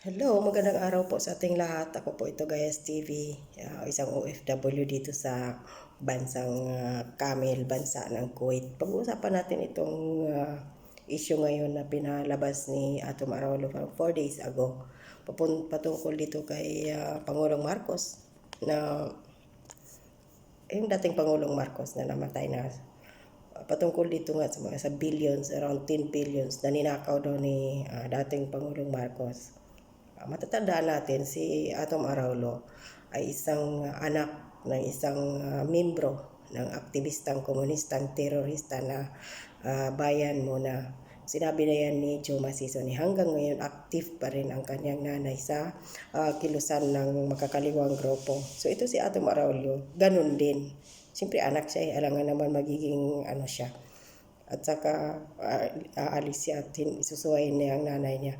Hello, magandang araw po sa ating lahat. Ako po ito Gayas TV, isang OFW dito sa bansang Camel, bansa ng Kuwait. Pag-uusapan natin itong issue ngayon na pinalabas ni Atom Araulo 4 days ago patungkol dito kay Pangulong Marcos na yung dating Pangulong Marcos na namatay na patungkol dito nga sa billions, around 10 billions na ninakaw daw ni dating Pangulong Marcos. Matatandaan natin si Atom Araulo ay isang anak ng isang membro ng aktivistang komunistang terorista na bayan muna. Sinabi na yan ni Joe Masiso ni hanggang ngayon active pa rin ang kanyang nanay sa kilusan ng makakaliwang grupo. So ito si Atom Araulo, ganun din. Siyempre anak siya, alangan naman magiging siya. At saka aalis siya at isusuwayin niya ang nanay niya.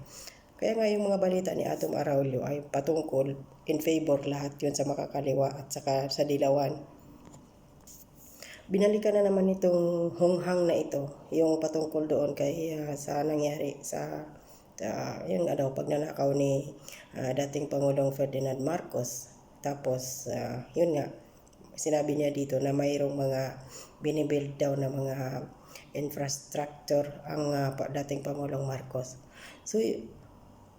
Kaya nga yung mga balita ni Atom Araulo ay patungkol in favor lahat yun sa makakaliwa at saka sa dilawan. Binalikan na naman itong hunghang na ito, yung patungkol doon kay sa nangyari sa yun nga daw pagnanakaw ni dating Pangulong Ferdinand Marcos. Tapos yun nga, sinabi niya dito na mayroong mga binibuild daw na mga infrastructure ang dating Pangulong Marcos. So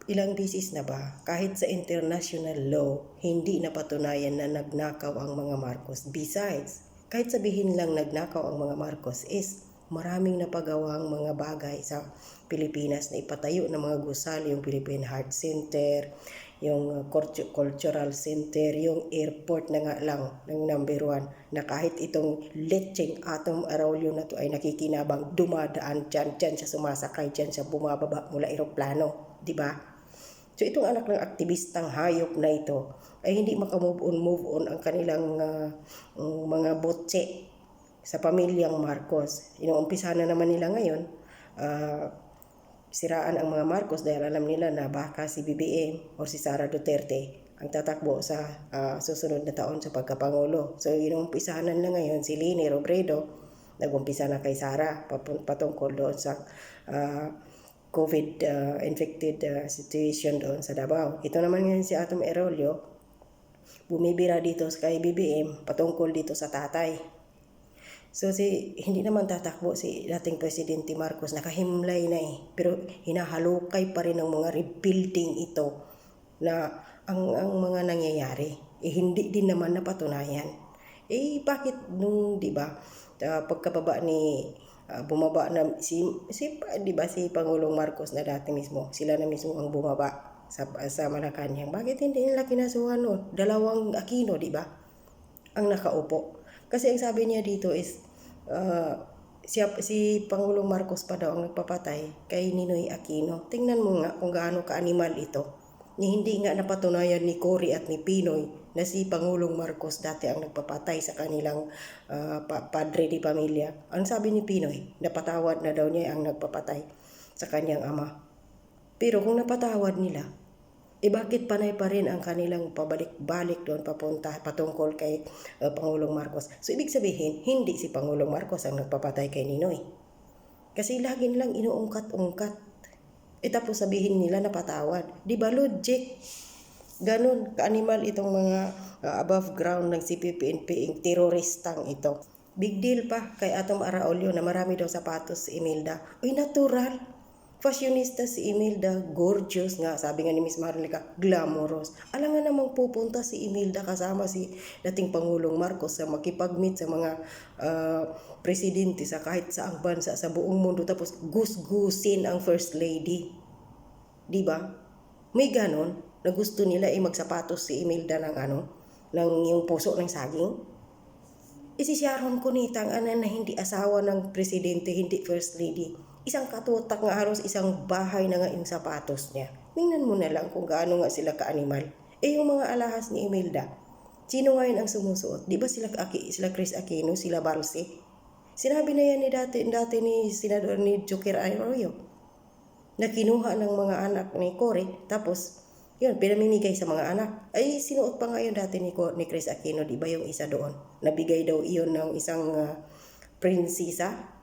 ilang bisis na ba, kahit sa international law, hindi napatunayan na nagnakaw ang mga Marcos. Besides, kahit sabihin lang nagnakaw ang mga Marcos is maraming napagawang mga bagay sa Pilipinas na ipatayo ng mga gusali, yung Philippine Heart Center, yung Cultural Center, yung airport na nga lang ng number 1 na kahit itong lecheng Atom Araulo na to ay nakikinabang dumadaan dyan siya sumasakay, dyan siya bumababa mula eroplano, di ba? So itong anak ng aktivistang hayop na ito ay hindi move on ang kanilang mga botse sa pamilyang Marcos. Inuumpisa na naman nila ngayon siraan ang mga Marcos dahil alam nila na baka si BBM o si Sara Duterte ang tatakbo sa susunod na taon sa pagkapangulo. So inuumpisahan na ngayon si Lini Robredo, nag-umpisa na kay Sara patungkol doon sa COVID infected situation doon sa Davao. Ito naman ngayon si Atom Araulo, bumibira dito kay BBM patungkol dito sa tatay. So hindi naman tatakbo si dating Presidente Marcos, nakahimlay na pero hinahalukay pa rin ng mga rebuilding ito na ang mga nangyayari hindi din naman napatunayan. Bakit nung di ba pagkababa ni bumaba na di ba si Pangulong Marcos na dati mismo, sila na mismo ang bumaba sa Malacanang. Bakit hindi nila kinasuhan noon? 2 Aquino, di ba? Ang nakaupo. Kasi ang sabi niya dito is si Pangulong Marcos pa daw ang nagpapatay kay Ninoy Aquino. Tingnan mo nga kung gaano ka-animal ito. Hindi nga napatunayan ni Cory at ni Pinoy na si Pangulong Marcos dati ang nagpapatay sa kanilang padre di pamilya. Ang sabi ni Pinoy, napatawad na daw niya ang nagpapatay sa kanyang ama. Pero kung napatawad nila, bakit panay pa rin ang kanilang pabalik-balik doon papunta patungkol kay Pangulong Marcos? So ibig sabihin, hindi si Pangulong Marcos ang nagpapatay kay Ninoy. Kasi lagi nilang inuungkat-ungkat. Tapos sabihin nila napatawad. Di ba logic? Ganun, ka-animal itong mga above ground ng CPP-NP teroristang ito. Big deal pa kay Atom Araulo na marami daw sapatos si Imelda. Natural. Fashionista si Imelda, gorgeous nga. Sabi nga ni Miss Marlica, glamorous. Alam nga namang pupunta si Imelda kasama si dating Pangulong Marcos sa makipag-meet sa mga presidente sa kahit saang bansa sa buong mundo, tapos gusgusin ang First Lady. Di ba? May ganon na gusto nila magsapatos si Imelda ng yung puso ng saging. Si Sharon Cunita, ang na hindi asawa ng presidente, hindi First Lady. Isang katutak nga, halos isang bahay na nga yung sapatos niya. Tingnan mo na lang kung gaano nga sila ka-animal. Yung mga alahas ni Imelda, sino ngayon ang sumusuot? Di ba sila Chris Aquino, sila Balse? Sinabi na yan dati ni Senador ni Joker Arroyo na kinuha ng mga anak ni Cory, tapos yun, pinamimigay sa mga anak. Sinuot pa nga yun dati ni Chris Aquino, di ba yung isa doon? Nabigay daw iyon ng isang prinsesa,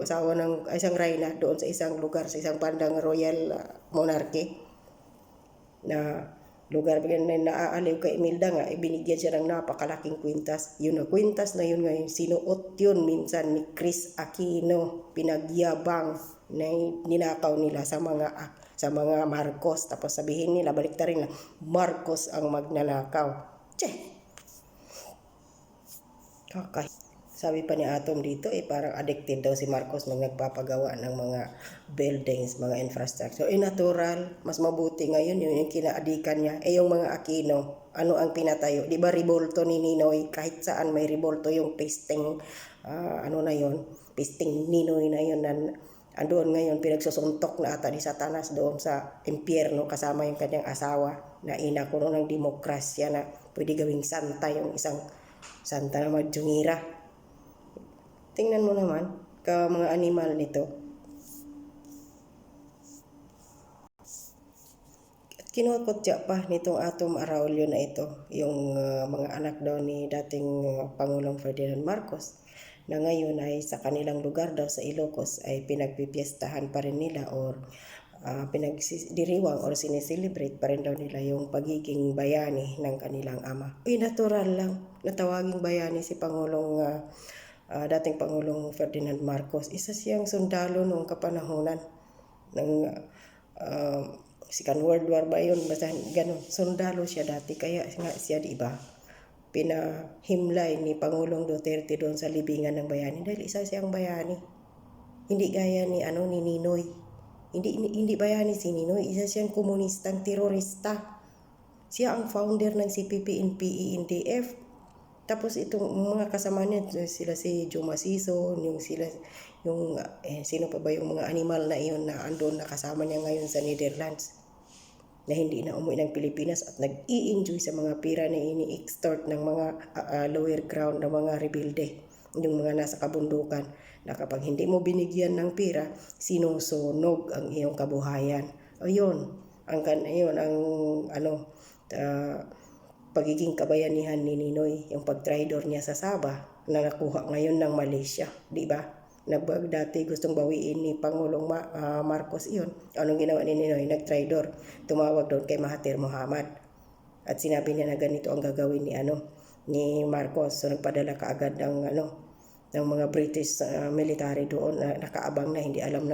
asawa ng isang reyna doon sa isang lugar, sa isang pandang royal monarchy. na lugar na naaaliw kay Imelda nga, ibinigyan siya ng napakalaking kwintas. Yun na kwintas na yun ngayon, sinuot yun minsan ni Chris Aquino, pinagyabang na ninakaw nila sa mga Marcos. Tapos sabihin nila, baliktarin na, Marcos ang magnanakaw. Che! Okay. Sabi pa ni Atom dito, parang addicted daw si Marcos nagpapagawa ng mga buildings, mga infrastructure. Natural, mas mabuti ngayon yung kinaadikan niya. Yung mga Aquino, ano ang pinatayo? Di ba ribolto ni Ninoy? Kahit saan may ribolto yung pasting, na yun? Pasting Ninoy na yun. Andoon ngayon, pinagsusuntok na ata ni Satanas doon sa impyerno kasama yung kanyang asawa na ina ko ng demokrasya na pwede gawing santa yung isang santa na Madjungira. Tingnan mo naman, mga animal nito. At kinukutya pa nitong Atom Araulio na ito, yung mga anak daw ni dating Pangulong Ferdinand Marcos, na ngayon ay sa kanilang lugar daw sa Ilocos ay pinagpipiestahan pa rin nila or pinagdiriwang or sineselebrate pa rin daw nila yung pagiging bayani ng kanilang ama. Natural lang na tawaging bayani si dating Pangulong Ferdinand Marcos. Isa siyang sundalo noong kapanahonan ng Second World War ba yun? Basta ganun, sundalo siya dati. Kaya nga siya, di ba, pinahimlay ni Pangulong Duterte doon sa libingan ng bayani dahil isa siyang bayani. Hindi gaya ni Ninoy. Hindi bayani si Ninoy, isa siyang komunistang terorista. Siya ang founder ng CPP, NPA, NDF. Tapos itong mga kasama niya, sila si Juma Sison, sino pa ba yung mga animal na iyon na andon na kasama niya ngayon sa Netherlands na hindi na umuwi ng Pilipinas at nag-i-enjoy sa mga pira na ini-extort ng mga lower ground ng mga rebelde, yung mga nasa kabundukan, na kapag hindi mo binigyan ng pira, sinusunog ang iyong kabuhayan. Ayun, pagiging kabayanihan ni Ninoy, yung pagtraidor niya sa Sabah na nakuha ngayon ng Malaysia, di ba? Dati gustong bawiin ni Pangulong Marcos iyon. Anong ginawa ni Ninoy? Nagtraidor. Tumawag doon kay Mahathir Mohamad. At sinabi niya na ganito ang gagawin ni Marcos. So nagpadala kaagad ng mga British military doon na nakaabang na hindi alam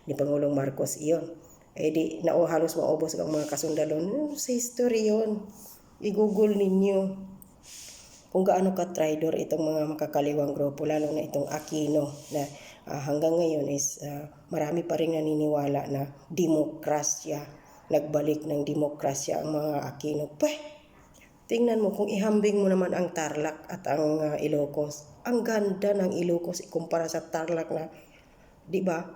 ni Pangulong Marcos iyon. Halos maubos ang mga kasundalo. Sa history yun. I-google ninyo kung gaano ka-traidor itong mga makakaliwang grupo, lalo na itong Aquino na hanggang ngayon is marami pa rin naniniwala na demokrasya, nagbalik ng demokrasya ang mga Aquino. Tingnan mo, kung ihambing mo naman ang Tarlac at ang Ilocos, ang ganda ng Ilocos ikumpara sa Tarlac na, di ba,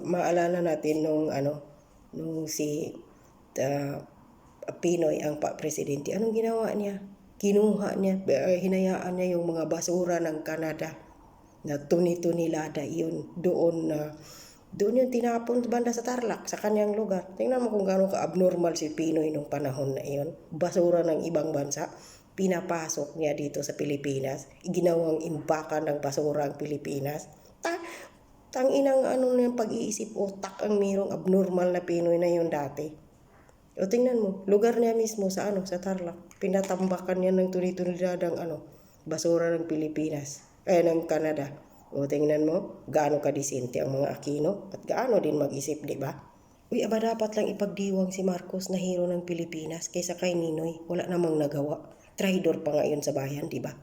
maalala natin nung si Pinoy ang presidente. Anong ginawa niya? Kinuha niya, hinayaan niya yung mga basura ng Canada na tuni-tunilada yun. Doon yung tinapon banda sa Tarlac, sa kanyang lugar. Tingnan mo kung gaano ka-abnormal si Pinoy nung panahon na iyon. Basura ng ibang bansa, pinapasok niya dito sa Pilipinas. Ginawang imbakan ng basura ang Pilipinas. Tanginang yung pag-iisip utak ang mayroong abnormal na Pinoy na yun dati. O tingnan mo, lugar niya mismo sa Tarlac. Pinatambakan niya ng tuni-tuniladang basura ng Pilipinas, ng Canada. O tingnan mo, gaano kadisente ang mga Aquino at gaano din mag-isip, di ba? Aba dapat lang ipagdiwang si Marcos na hero ng Pilipinas kaysa kay Ninoy. Wala namang nagawa. Traidor pa ngayon sa bayan, di ba?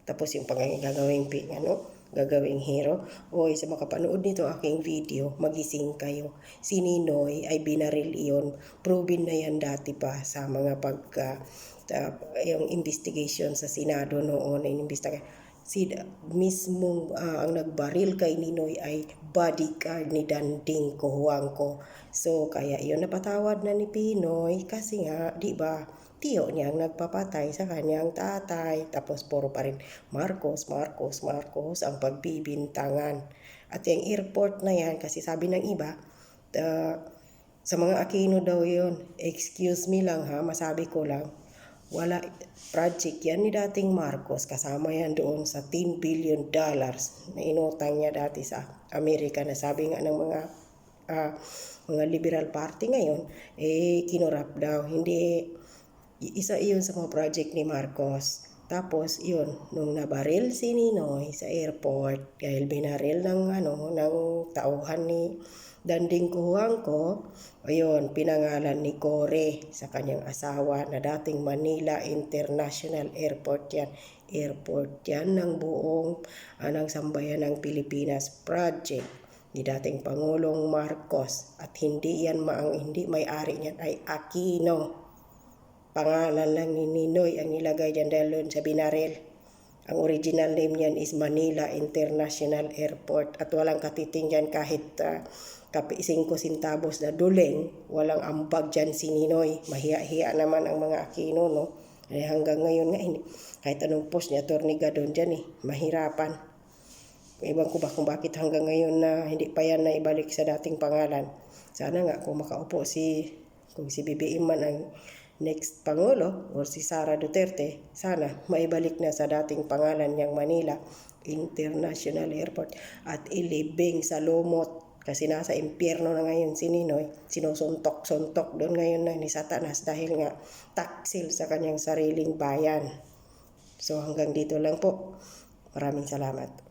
Tapos yung gagawing hero. Sa makapanood nito aking video, magising kayo. Si Ninoy ay binaril iyon. Proven na yan dati pa sa mga yung investigation sa Senado noon. Mismong ang nagbaril kay Ninoy ay bodyguard ni Danding Cojuangco. So kaya iyon napatawad na ni Pinoy kasi nga, di ba, tiyo niya ang nagpapatay sa kanyang tatay. Tapos puro pa rin Marcos ang pagbibintangan. At yung airport na yan, kasi sabi ng iba, sa mga Aquino daw yun. Excuse me lang ha, masabi ko lang. Wala, project yan ni dating Marcos. Kasama yan doon sa $10 billion na inutang niya dati sa Amerika na sabi nga ng mga mga liberal party ngayon, kinurap daw. Hindi, isa iyon sa mga project ni Marcos. Tapos yun, nung nabaril si Ninoy sa airport dahil binaril ng tauhan ni Danding Kuhuangco, ayun, pinangalan ni Cory sa kanyang asawa na dating Manila International Airport yan. Airport yan ng buong ng sambayan ng Pilipinas project ni dating Pangulong Marcos, at hindi may-ari niyan ay Aquino. Pangalan lang ni Ninoy ang nilagay dyan dahil doon sa binaril. Ang original name niyan is Manila International Airport, at walang katiting dyan kahit 5 centavos na duling. Walang ambag dyan si Ninoy. Mahiya-hiya naman ang mga Aquino, no? Hanggang ngayon nga, kahit anong post niya, torniga doon dyan mahirapan. Ewan ko ba kung bakit hanggang ngayon na hindi pa yan na ibalik sa dating pangalan. Sana nga kung makaupo kung si BBM man ang next Pangulo o si Sara Duterte, sana maibalik na sa dating pangalan niyang Manila International Airport at ilibing sa lumot, kasi nasa impyerno na ngayon si Ninoy. Sinusuntok-suntok doon ngayon na ni Satanas dahil nga taksil sa kanyang sariling bayan. So hanggang dito lang po. Maraming salamat.